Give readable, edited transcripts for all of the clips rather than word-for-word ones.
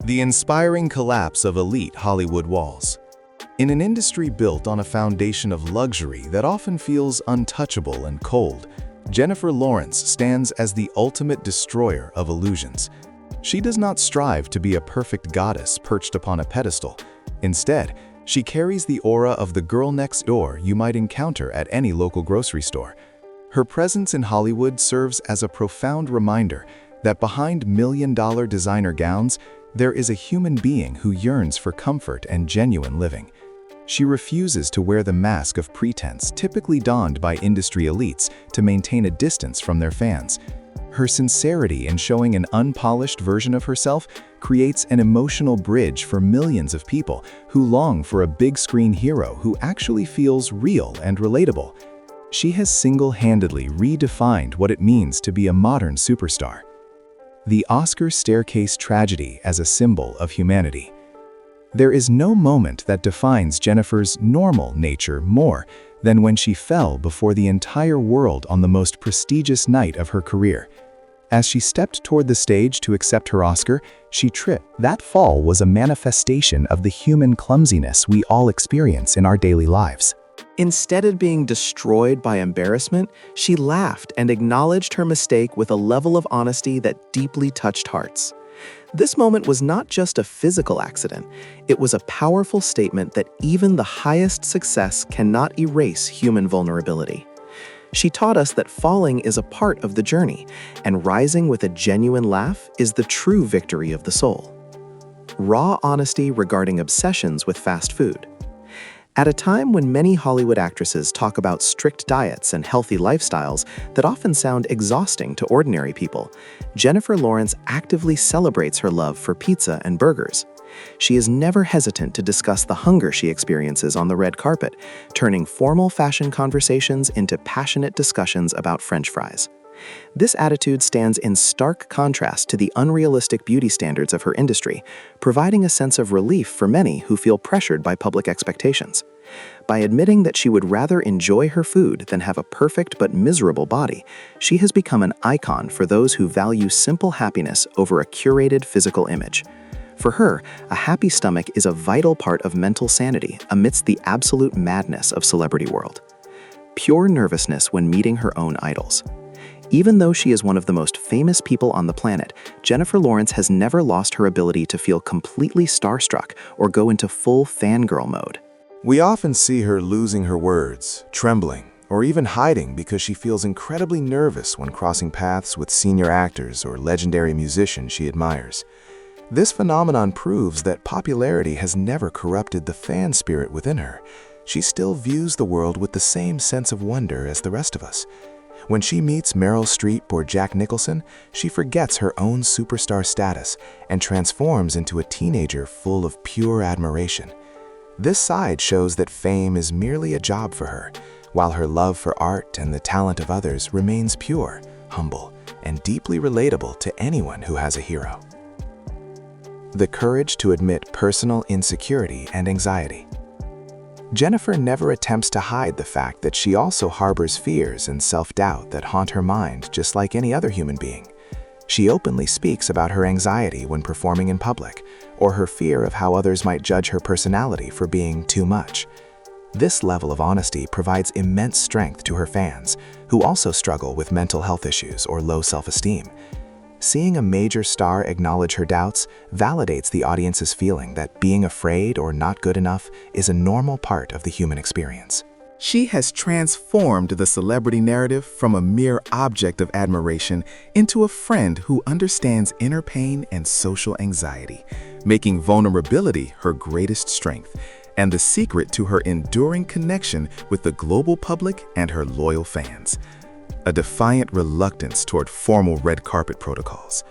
The inspiring collapse of elite Hollywood walls. In an industry built on a foundation of luxury that often feels untouchable and cold, Jennifer Lawrence stands as the ultimate destroyer of illusions. She does not strive to be a perfect goddess perched upon a pedestal. Instead, she carries the aura of the girl next door you might encounter at any local grocery store. Her presence in Hollywood serves as a profound reminder that behind million-dollar designer gowns, there is a human being who yearns for comfort and genuine living. She refuses to wear the mask of pretense typically donned by industry elites to maintain a distance from their fans. Her sincerity in showing an unpolished version of herself creates an emotional bridge for millions of people who long for a big-screen hero who actually feels real and relatable. She has single-handedly redefined what it means to be a modern superstar. The Oscar staircase tragedy as a symbol of humanity. There is no moment that defines Jennifer's normal nature more than when she fell before the entire world on the most prestigious night of her career. As she stepped toward the stage to accept her Oscar, she tripped. That fall was a manifestation of the human clumsiness we all experience in our daily lives. Instead of being destroyed by embarrassment, she laughed and acknowledged her mistake with a level of honesty that deeply touched hearts. This moment was not just a physical accident, it was a powerful statement that even the highest success cannot erase human vulnerability. She taught us that falling is a part of the journey, and rising with a genuine laugh is the true victory of the soul. Raw honesty regarding obsessions with fast food. At a time when many Hollywood actresses talk about strict diets and healthy lifestyles that often sound exhausting to ordinary people, Jennifer Lawrence actively celebrates her love for pizza and burgers. She is never hesitant to discuss the hunger she experiences on the red carpet, turning formal fashion conversations into passionate discussions about French fries. This attitude stands in stark contrast to the unrealistic beauty standards of her industry, providing a sense of relief for many who feel pressured by public expectations. By admitting that she would rather enjoy her food than have a perfect but miserable body, she has become an icon for those who value simple happiness over a curated physical image. For her, a happy stomach is a vital part of mental sanity amidst the absolute madness of celebrity world. Pure nervousness when meeting her own idols. Even though she is one of the most famous people on the planet, Jennifer Lawrence has never lost her ability to feel completely starstruck or go into full fangirl mode. We often see her losing her words, trembling, or even hiding because she feels incredibly nervous when crossing paths with senior actors or legendary musicians she admires. This phenomenon proves that popularity has never corrupted the fan spirit within her. She still views the world with the same sense of wonder as the rest of us. When she meets Meryl Streep or Jack Nicholson, she forgets her own superstar status and transforms into a teenager full of pure admiration. This side shows that fame is merely a job for her, while her love for art and the talent of others remains pure, humble, and deeply relatable to anyone who has a hero. The courage to admit personal insecurity and anxiety. Jennifer never attempts to hide the fact that she also harbors fears and self-doubt that haunt her mind just like any other human being. She openly speaks about her anxiety when performing in public, or her fear of how others might judge her personality for being too much. This level of honesty provides immense strength to her fans, who also struggle with mental health issues or low self-esteem. Seeing a major star acknowledge her doubts validates the audience's feeling that being afraid or not good enough is a normal part of the human experience. She has transformed the celebrity narrative from a mere object of admiration into a friend who understands inner pain and social anxiety, making vulnerability her greatest strength and the secret to her enduring connection with the global public and her loyal fans. A defiant reluctance toward formal red carpet protocols.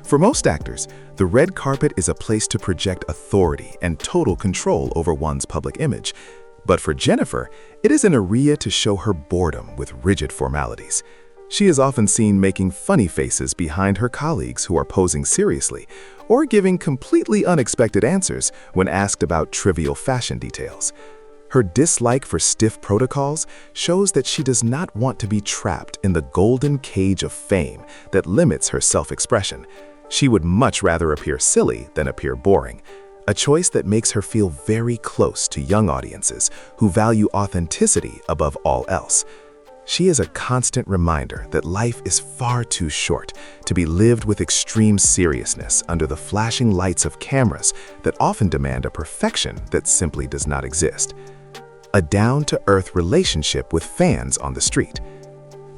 For most actors, the red carpet is a place to project authority and total control over one's public image. But for Jennifer, it is an area to show her boredom with rigid formalities. She is often seen making funny faces behind her colleagues who are posing seriously, or giving completely unexpected answers when asked about trivial fashion details. Her dislike for stiff protocols shows that she does not want to be trapped in the golden cage of fame that limits her self-expression. She would much rather appear silly than appear boring, a choice that makes her feel very close to young audiences who value authenticity above all else. She is a constant reminder that life is far too short to be lived with extreme seriousness under the flashing lights of cameras that often demand a perfection that simply does not exist. A down-to-earth relationship with fans on the street.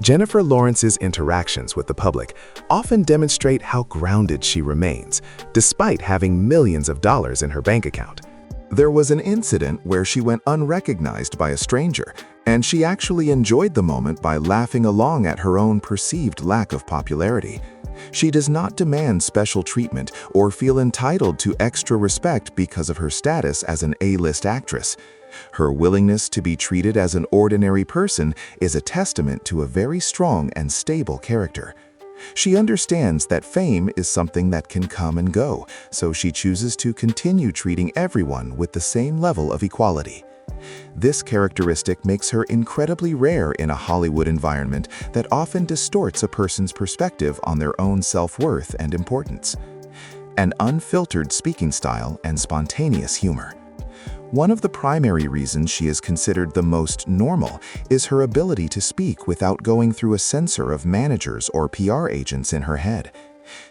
Jennifer Lawrence's interactions with the public often demonstrate how grounded she remains, despite having millions of dollars in her bank account. There was an incident where she went unrecognized by a stranger, and she actually enjoyed the moment by laughing along at her own perceived lack of popularity. She does not demand special treatment or feel entitled to extra respect because of her status as an A-list actress. Her willingness to be treated as an ordinary person is a testament to a very strong and stable character. She understands that fame is something that can come and go, so she chooses to continue treating everyone with the same level of equality. This characteristic makes her incredibly rare in a Hollywood environment that often distorts a person's perspective on their own self-worth and importance. An unfiltered speaking style and spontaneous humor. One of the primary reasons she is considered the most normal is her ability to speak without going through a censor of managers or PR agents in her head.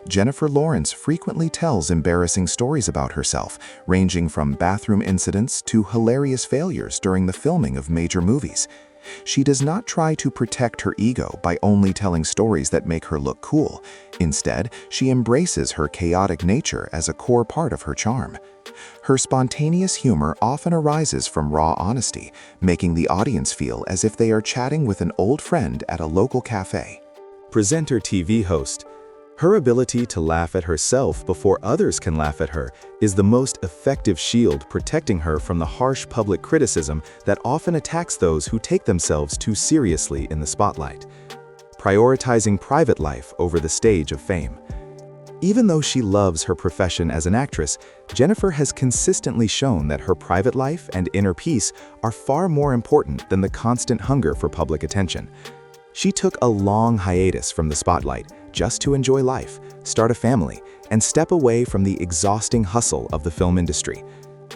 Jennifer Lawrence frequently tells embarrassing stories about herself, ranging from bathroom incidents to hilarious failures during the filming of major movies. She does not try to protect her ego by only telling stories that make her look cool. Instead, she embraces her chaotic nature as a core part of her charm. Her spontaneous humor often arises from raw honesty, making the audience feel as if they are chatting with an old friend at a local cafe. Presenter TV host. Her ability to laugh at herself before others can laugh at her is the most effective shield protecting her from the harsh public criticism that often attacks those who take themselves too seriously in the spotlight. Prioritizing private life over the stage of fame. Even though she loves her profession as an actress, Jennifer has consistently shown that her private life and inner peace are far more important than the constant hunger for public attention. She took a long hiatus from the spotlight just to enjoy life, start a family, and step away from the exhausting hustle of the film industry.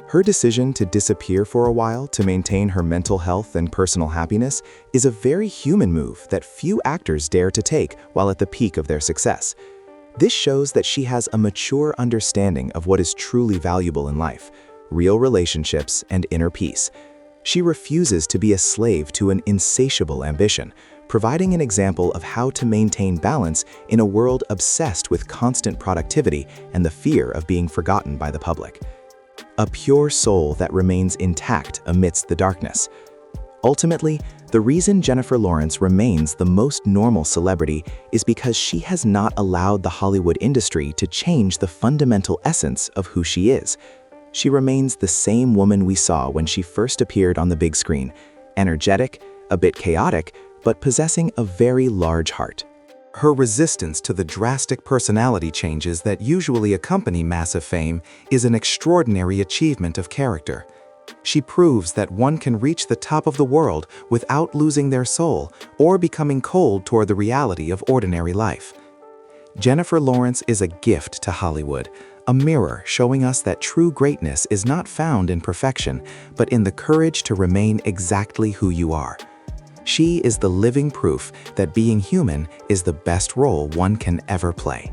Her decision to disappear for a while to maintain her mental health and personal happiness is a very human move that few actors dare to take while at the peak of their success. This shows that she has a mature understanding of what is truly valuable in life, real relationships and inner peace. She refuses to be a slave to an insatiable ambition, providing an example of how to maintain balance in a world obsessed with constant productivity and the fear of being forgotten by the public. A pure soul that remains intact amidst the darkness. Ultimately, the reason Jennifer Lawrence remains the most normal celebrity is because she has not allowed the Hollywood industry to change the fundamental essence of who she is. She remains the same woman we saw when she first appeared on the big screen, energetic, a bit chaotic, but possessing a very large heart. Her resistance to the drastic personality changes that usually accompany massive fame is an extraordinary achievement of character. She proves that one can reach the top of the world without losing their soul or becoming cold toward the reality of ordinary life. Jennifer Lawrence is a gift to Hollywood, a mirror showing us that true greatness is not found in perfection, but in the courage to remain exactly who you are. She is the living proof that being human is the best role one can ever play.